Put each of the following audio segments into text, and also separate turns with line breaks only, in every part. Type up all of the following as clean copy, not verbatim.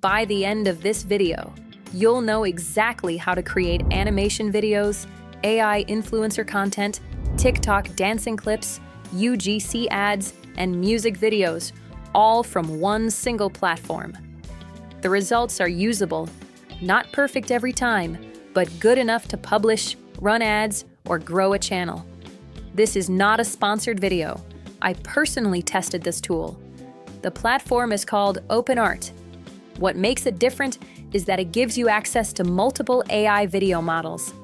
By the end of this video, you'll know exactly how to create animation videos, AI influencer content, TikTok dancing clips, UGC ads, and music videos, all from one single platform. The results are usable, not perfect every time, but good enough to publish, run ads, or grow a channel. This is not a sponsored video. I personally tested this tool. The platform is called OpenArt. What makes it different is that it gives you access to multiple AI video models: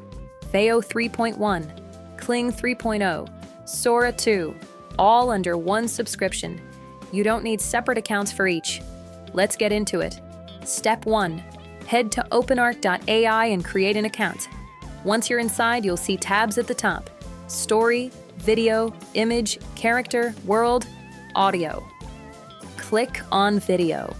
Veo 3.1, Kling 3.0, Sora 2, all under one subscription. You don't need separate accounts for each. Let's get into it. Step 1. Head to OpenArt.ai and create an account. Once you're inside, you'll see tabs at the top: Story, Video, Image, Character, World, Audio. Click on Video.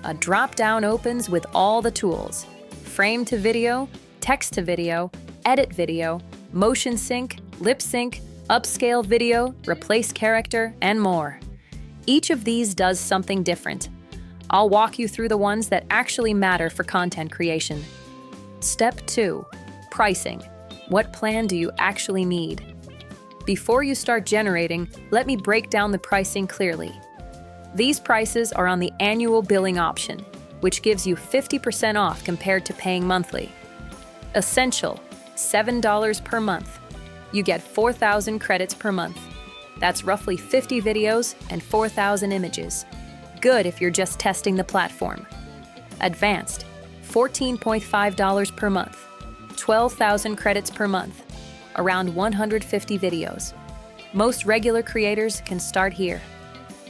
A drop-down opens with all the tools: Frame to Video, Text to Video, Edit Video, Motion Sync, Lip Sync, Upscale Video, Replace Character, and more. Each of these does something different. I'll walk you through the ones that actually matter for content creation. Step 2. Pricing. What plan do you actually need? Before you start generating, let me break down the pricing clearly. These prices are on the annual billing option, which gives you 50% off compared to paying monthly. Essential, $7 per month. You get 4,000 credits per month. That's roughly 50 videos and 4,000 images. Good if you're just testing the platform. Advanced, $14.5 per month. 12,000 credits per month. Around 150 videos. Most regular creators can start here.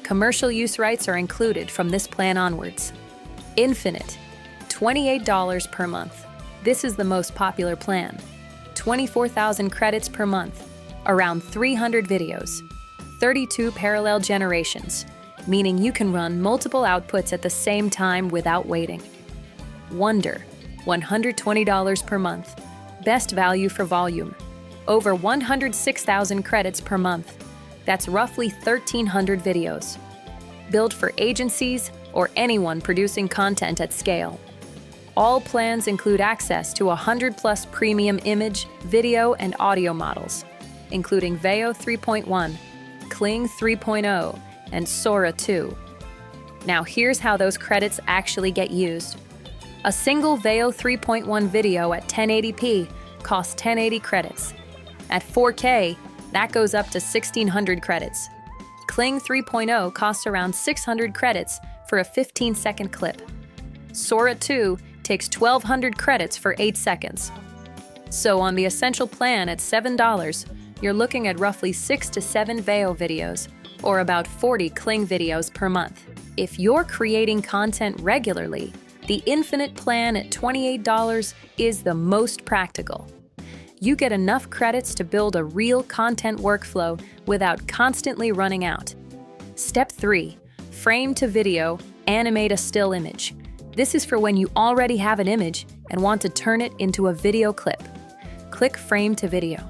Commercial use rights are included from this plan onwards. Infinite, $28 per month. This is the most popular plan. 24,000 credits per month, around 300 videos, 32 parallel generations, meaning you can run multiple outputs at the same time without waiting. Wonder, $120 per month. Best value for volume. Over 106,000 credits per month. That's roughly 1,300 videos. Built for agencies or anyone producing content at scale. All plans include access to 100+ premium image, video, and audio models, including Veo 3.1, Kling 3.0, and Sora 2. Now here's how those credits actually get used. A single Veo 3.1 video at 1080p costs 1080 credits. At 4K, that goes up to 1,600 credits. Kling 3.0 costs around 600 credits for a 15-second clip. Sora 2 takes 1,200 credits for 8 seconds. So on the Essential plan at $7, you're looking at roughly 6 to 7 Veo videos, or about 40 Kling videos per month. If you're creating content regularly, the Infinite plan at $28 is the most practical. You get enough credits to build a real content workflow without constantly running out. Step 3. Frame to Video, animate a still image. This is for when you already have an image and want to turn it into a video clip. Click Frame to Video.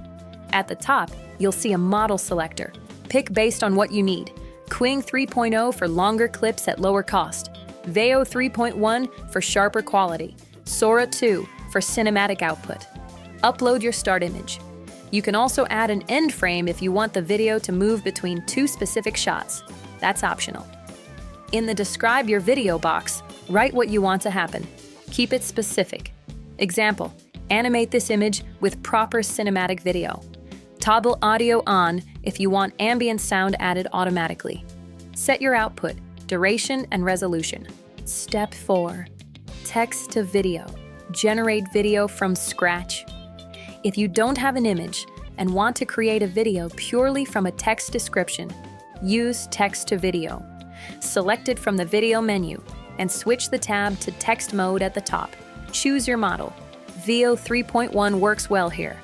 At the top, you'll see a model selector. Pick based on what you need. Kling 3.0 for longer clips at lower cost. Veo 3.1 for sharper quality. Sora 2 for cinematic output. Upload your start image. You can also add an end frame if you want the video to move between two specific shots. That's optional. In the Describe Your Video box, write what you want to happen. Keep it specific. Example, animate this image with proper cinematic video. Toggle audio on if you want ambient sound added automatically. Set your output, duration, and resolution. Step 4. Text to Video. Generate video from scratch. If you don't have an image and want to create a video purely from a text description, use Text to Video. Select it from the video menu and switch the tab to text mode at the top. Choose your model. Veo 3.1 works well here.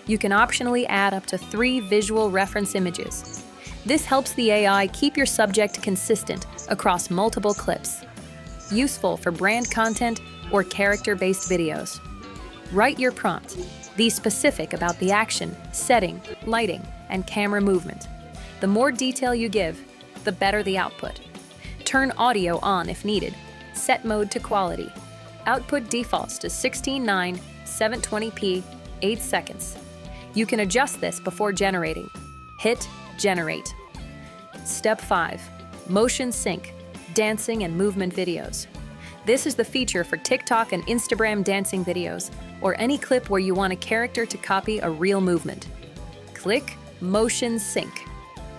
You can optionally add up to 3 visual reference images. This helps the AI keep your subject consistent across multiple clips. Useful for brand content or character-based videos. Write your prompt. Be specific about the action, setting, lighting, and camera movement. The more detail you give, the better the output. Turn audio on if needed. Set mode to quality. Output defaults to 16:9, 720p, 8 seconds. You can adjust this before generating. Hit Generate. Step 5. Motion Sync, dancing and movement videos. This is the feature for TikTok and Instagram dancing videos, or any clip where you want a character to copy a real movement. Click Motion Sync.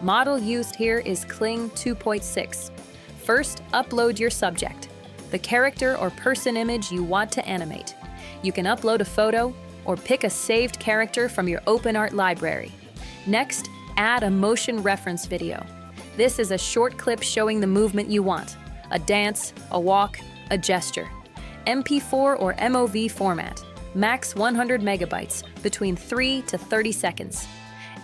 Model used here is Kling 2.6. First, upload your subject, the character or person image you want to animate. You can upload a photo or pick a saved character from your OpenArt library. Next, add a motion reference video. This is a short clip showing the movement you want, a dance, a walk, a gesture. MP4 or MOV format, max 100 megabytes, between 3 to 30 seconds.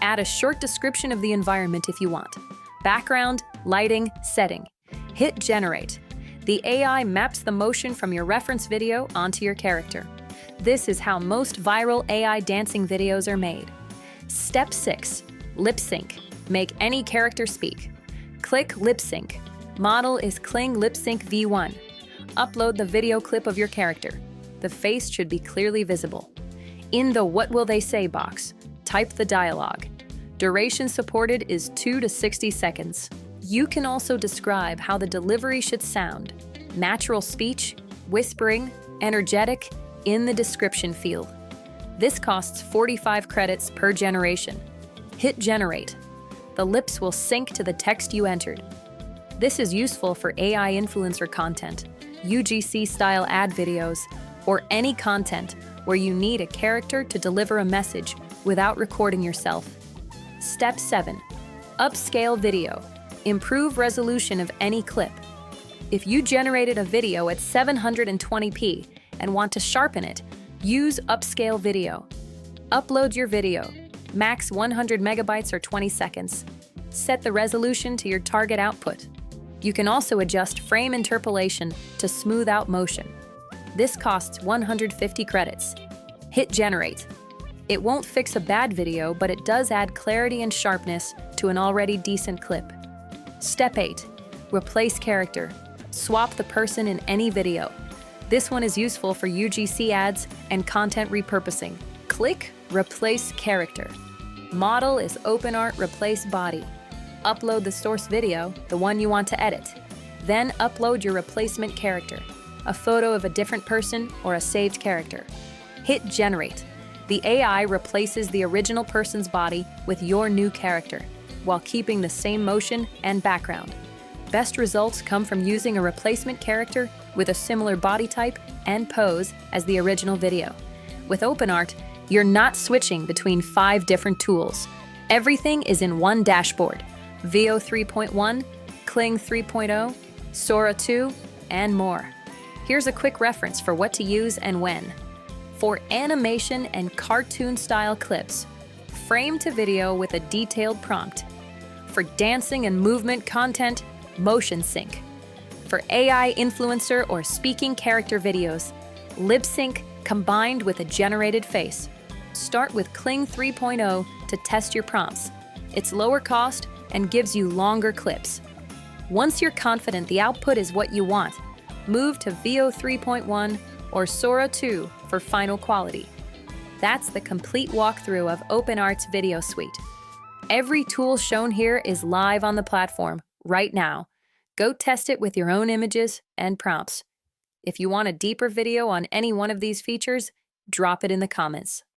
Add a short description of the environment if you want. Background, lighting, setting. Hit Generate. The AI maps the motion from your reference video onto your character. This is how most viral AI dancing videos are made. Step 6. Lip Sync. Make any character speak. Click Lip Sync. Model is Kling Lip Sync V1. Upload the video clip of your character. The face should be clearly visible. In the What Will They Say box, type the dialogue. Duration supported is 2 to 60 seconds. You can also describe how the delivery should sound. Natural speech, whispering, energetic, in the description field. This costs 45 credits per generation. Hit Generate. The lips will sync to the text you entered. This is useful for AI influencer content, UGC-style ad videos, or any content where you need a character to deliver a message without recording yourself. Step 7. Upscale video. Improve resolution of any clip. If you generated a video at 720p and want to sharpen it, use Upscale video. Upload your video, max 100 megabytes or 20 seconds. Set the resolution to your target output. You can also adjust frame interpolation to smooth out motion. This costs 150 credits. Hit Generate. It won't fix a bad video, but it does add clarity and sharpness to an already decent clip. Step 8. Replace character. Swap the person in any video. This one is useful for UGC ads and content repurposing. Click Replace Character. Model is OpenArt Replace Body. Upload the source video, the one you want to edit. Then upload your replacement character, a photo of a different person or a saved character. Hit Generate. The AI replaces the original person's body with your new character, while keeping the same motion and background. Best results come from using a replacement character with a similar body type and pose as the original video. With OpenArt, you're not switching between 5 different tools. Everything is in one dashboard. Veo 3.1, Kling 3.0, Sora 2, and more. Here's a quick reference for what to use and when. For animation and cartoon-style clips, frame to video with a detailed prompt. For dancing and movement content, Motion Sync. For AI influencer or speaking character videos, Lip Sync combined with a generated face. Start with Kling 3.0 to test your prompts. It's lower cost and gives you longer clips. Once you're confident the output is what you want, move to Veo 3.1 or Sora 2 for final quality. That's the complete walkthrough of OpenArt's video suite. Every tool shown here is live on the platform right now. Go test it with your own images and prompts. If you want a deeper video on any one of these features, drop it in the comments.